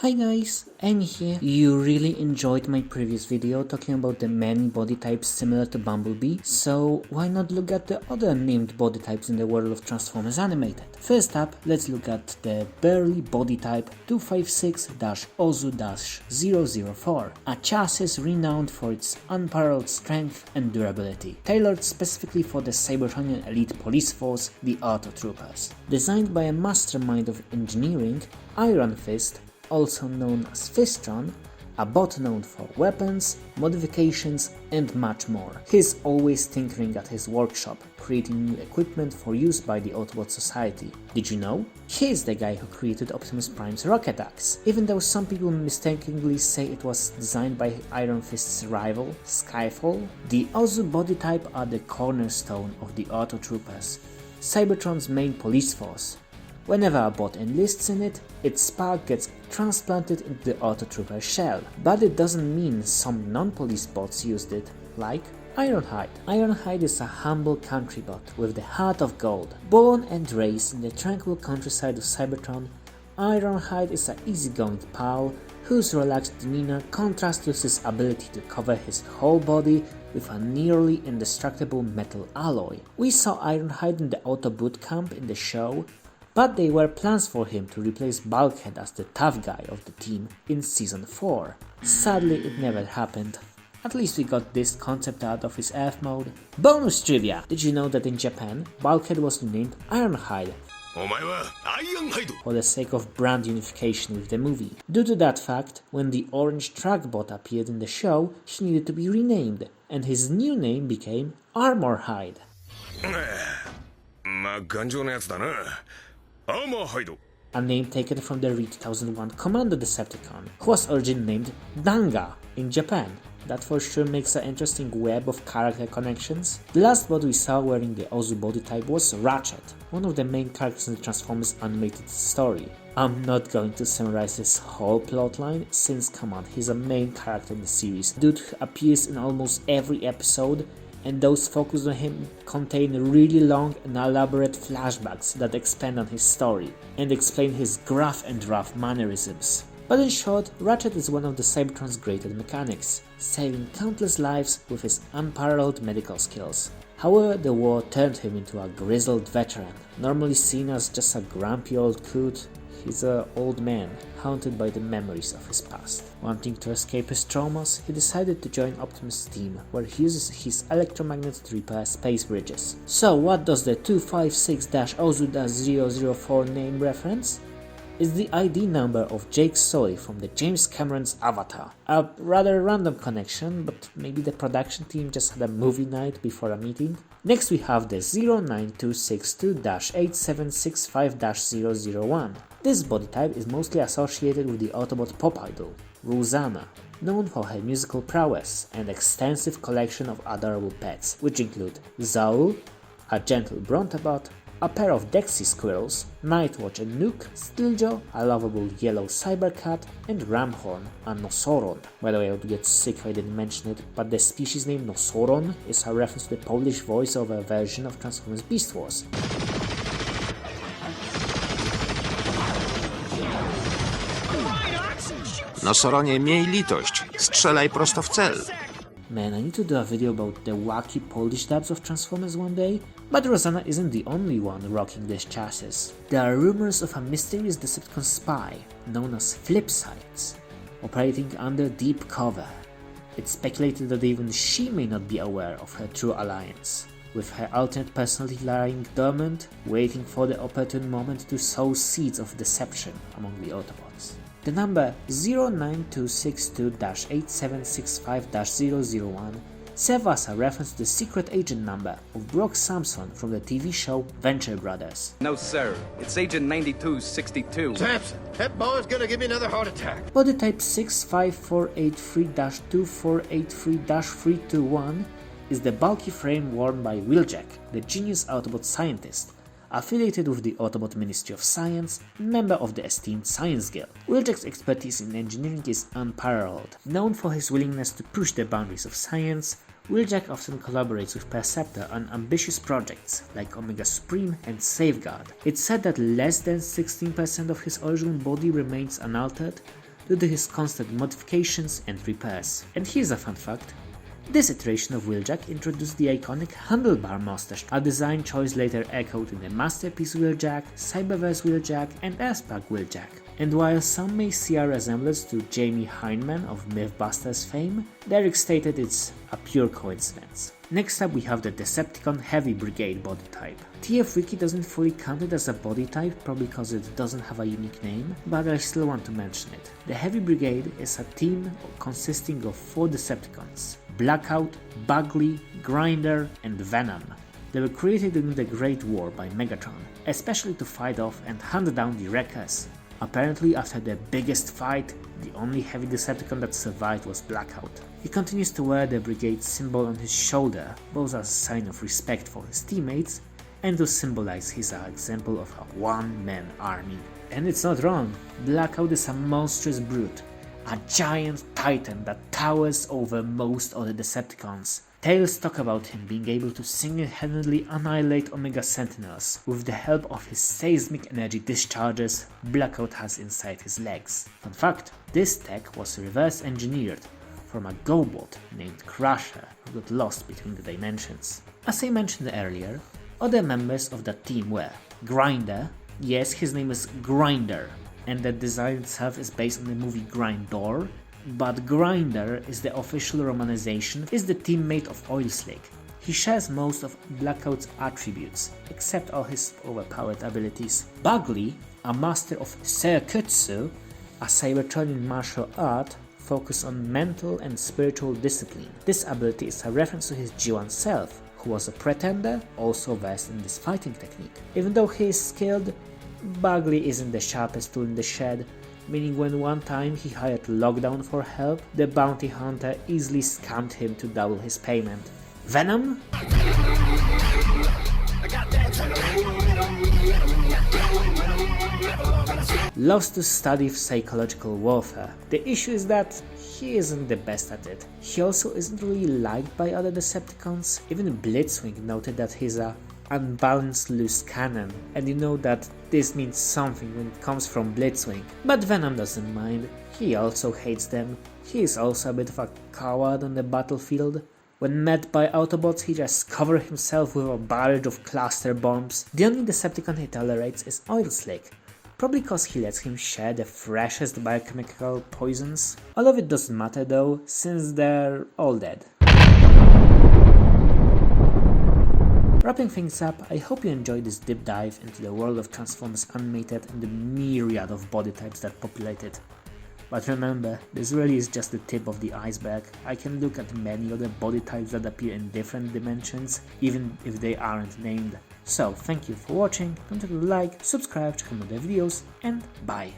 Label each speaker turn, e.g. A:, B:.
A: Hi guys, Amy here. You really enjoyed my previous video talking about the many body types similar to Bumblebee, so why not look at the other named body types in the world of Transformers Animated? First up, let's look at the burly body type 256-OZU-004, a chassis renowned for its unparalleled strength and durability, tailored specifically for the Cybertronian elite police force, the Autotroopers. Designed by a mastermind of engineering, Iron Fist, also known as Fistron, a bot known for weapons, modifications and much more. He's always tinkering at his workshop, creating new equipment for use by the Autobot Society. Did you know? He's the guy who created Optimus Prime's rocket axe, even though some people mistakenly say it was designed by Iron Fist's rival, Skyfall. The Ozu body type are the cornerstone of the Autotroopers, Cybertron's main police force. Whenever a bot enlists in it, its spark gets transplanted into the Autotrooper shell. But it doesn't mean some non-police bots used it, like Ironhide. Ironhide is a humble country bot with the heart of gold. Born and raised in the tranquil countryside of Cybertron, Ironhide is an easygoing pal whose relaxed demeanor contrasts with his ability to cover his whole body with a nearly indestructible metal alloy. We saw Ironhide in the Auto Boot Camp in the show, but there were plans for him to replace Bulkhead as the tough guy of the team in Season 4. Sadly, it never happened. At least we got this concept art of his Earth mode. Bonus trivia! Did you know that in Japan, Bulkhead was renamed Ironhide for the sake of brand unification with the movie? Due to that fact, when the orange truck bot appeared in the show, he needed to be renamed, and his new name became Armorhide. A name taken from the re-2001 Commando Decepticon, who was originally named Danga in Japan. That for sure makes an interesting web of character connections. The last bot we saw wearing the Ozu body type was Ratchet, one of the main characters in the Transformers animated story. I'm not going to summarize his whole plotline, since come on, he's a main character in the series. Dude appears in almost every episode, and those focused on him contain really long and elaborate flashbacks that expand on his story and explain his gruff and rough mannerisms. But in short, Ratchet is one of the Cybertron's greatest mechanics, saving countless lives with his unparalleled medical skills. However, the war turned him into a grizzled veteran. Normally seen as just a grumpy old coot, he's an old man, haunted by the memories of his past. Wanting to escape his traumas, he decided to join Optimus' team, where he uses his electromagnet to repair space bridges. So what does the 256-OZU-004 name reference? It's the ID number of Jake Sully from the James Cameron's Avatar. A rather random connection, but maybe the production team just had a movie night before a meeting. Next we have the 09262-8765-001. This body type is mostly associated with the Autobot pop idol, Rosanna, known for her musical prowess and extensive collection of adorable pets, which include Zaul, a gentle Brontabot, a pair of Dexy squirrels, Nightwatch and Nuke, Steeljaw, a lovable yellow cybercat, and Ramhorn, a Nosoron. By the way, I would get sick if I didn't mention it, but the species name Nosoron is a reference to the Polish voice-over version of Transformers Beast Wars.
B: Nosoronie, miej litość. Strzelaj prosto w cel.
A: Man, I need to do a video about the wacky Polish dubs of Transformers one day, but Rosanna isn't the only one rocking this chassis. There are rumors of a mysterious Decepticon spy, known as Flipsides, operating under deep cover. It's speculated that even she may not be aware of her true alliance, with her alternate personality lying dormant, waiting for the opportune moment to sow seeds of deception among the Autobots. The number 09262-8765-001 serves as a reference to the secret agent number of Brock Samson from the TV show Venture Brothers.
C: No sir, it's Agent 9262.
D: Samson, that boy's gonna give me another heart attack.
A: Body type 65483-2483-321 is the bulky frame worn by Wheeljack, the genius Autobot scientist, affiliated with the Autobot Ministry of Science, member of the esteemed Science Guild. Wheeljack's expertise in engineering is unparalleled. Known for his willingness to push the boundaries of science, Wheeljack often collaborates with Perceptor on ambitious projects like Omega Supreme and Safeguard. It's said that less than 16% of his original body remains unaltered, due to his constant modifications and repairs. And here's a fun fact. This iteration of Wheeljack introduced the iconic handlebar mustache, a design choice later echoed in the Masterpiece Wheeljack, Cyberverse Wheeljack, and Aspac Wheeljack. And while some may see a resemblance to Jamie Hyneman of Mythbusters fame, Derek stated it's a pure coincidence. Next up we have the Decepticon Heavy Brigade body type. TF Wiki doesn't fully count it as a body type, probably because it doesn't have a unique name, but I still want to mention it. The Heavy Brigade is a team consisting of 4 Decepticons: Blackout, Bagley, Grinder, and Venom. They were created during the Great War by Megatron, especially to fight off and hunt down the Wreckers. Apparently, after the biggest fight, the only heavy Decepticon that survived was Blackout. He continues to wear the brigade symbol on his shoulder, both as a sign of respect for his teammates and to symbolize his example of a one-man army. And it's not wrong, Blackout is a monstrous brute, a giant titan that towers over most other Decepticons. Tales talk about him being able to single-handedly annihilate Omega Sentinels with the help of his seismic energy discharges Blackout has inside his legs. Fun fact, this tech was reverse engineered from a GoBot named Crusher who got lost between the dimensions. As I mentioned earlier, other members of the team were Grinder, yes, his name is Grinder, and the design itself is based on the movie Grindor, but Grinder is the official romanization, is the teammate of Oilslick. He shares most of Blackout's attributes, except all his overpowered abilities. Bagley, a master of Seikutsu, a Cybertronian martial art focused on mental and spiritual discipline. This ability is a reference to his G1 self, who was a pretender, also versed in this fighting technique. Even though he is skilled, Bagley isn't the sharpest tool in the shed, meaning when one time he hired Lockdown for help, the bounty hunter easily scammed him to double his payment. Venom? Loves to study psychological warfare. The issue is that he isn't the best at it. He also isn't really liked by other Decepticons. Even Blitzwing noted that he's a unbalanced loose cannon, and you know that this means something when it comes from Blitzwing. But Venom doesn't mind, he also hates them. He is also a bit of a coward on the battlefield. When met by Autobots, he just covers himself with a barrage of cluster bombs. The only Decepticon he tolerates is Oilslick, probably cause he lets him share the freshest biochemical poisons. All of it doesn't matter though, since they're all dead. Wrapping things up, I hope you enjoyed this deep dive into the world of Transformers Animated and the myriad of body types that populate it. But remember, this really is just the tip of the iceberg. I can look at many other body types that appear in different dimensions, even if they aren't named. So, thank you for watching, don't forget to like, subscribe, check out other videos, and bye!